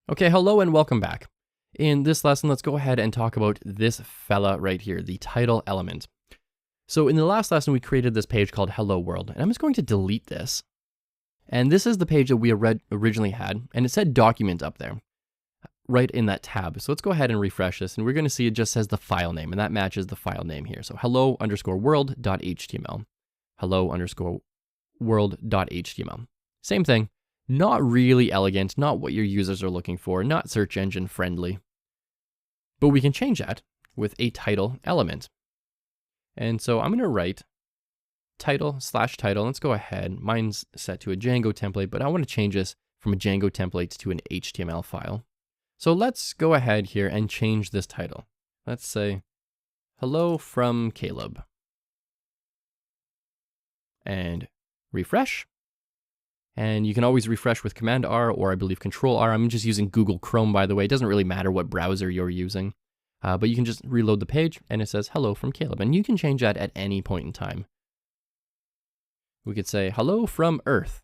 Okay, hello and welcome back. In this lesson, let's go ahead and talk about this fella right here, the title element. So in the last lesson, we created this page called Hello World, and I'm just going to delete this. And this is the page that we originally had, and it said document up there, right in that tab. So let's go ahead and refresh this, and we're going to see it just says the file name, and that matches the file name here. So hello_world.html, hello_world.html. Same thing. Not really elegant, not what your users are looking for, not search engine friendly. But we can change that with a title element. And so I'm going to write title/title. Let's go ahead. Mine's set to a Django template, but I want to change this from a Django template to an HTML file. So let's go ahead here and change this title. Let's say, hello from Caleb. And refresh. And you can always refresh with Command R or I believe Control R. I'm just using Google Chrome, by the way. It doesn't really matter what browser you're using. But you can just reload the page and it says hello from Caleb. And you can change that at any point in time. We could say hello from Earth.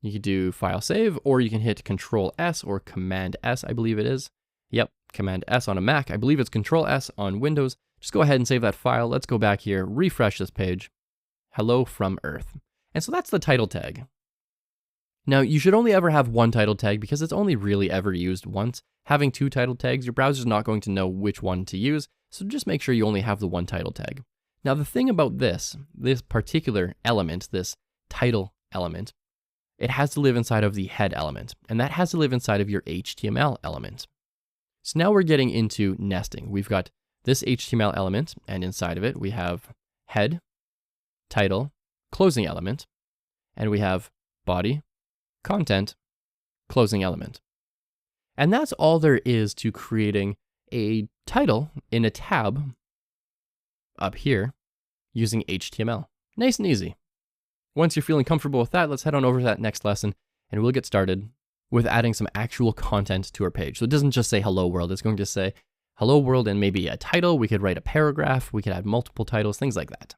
You could do file save, or you can hit Control S or Command S, I believe it is. Yep, Command S on a Mac. I believe it's Control S on Windows. Just go ahead and save that file. Let's go back here, refresh this page. Hello from Earth. And so that's the title tag. Now, you should only ever have one title tag because it's only really ever used once. Having two title tags, your browser's not going to know which one to use, so just make sure you only have the one title tag. Now, the thing about this particular element, this title element, it has to live inside of the head element, and that has to live inside of your HTML element. So now we're getting into nesting. We've got this HTML element, and inside of it, we have head, title, closing element, and we have body, content, closing element. And that's all there is to creating a title in a tab up here using HTML. Nice and easy. Once you're feeling comfortable with that, let's head on over to that next lesson and we'll get started with adding some actual content to our page. So it doesn't just say hello world, it's going to say hello world and maybe a title. We could write a paragraph, we could add multiple titles, things like that.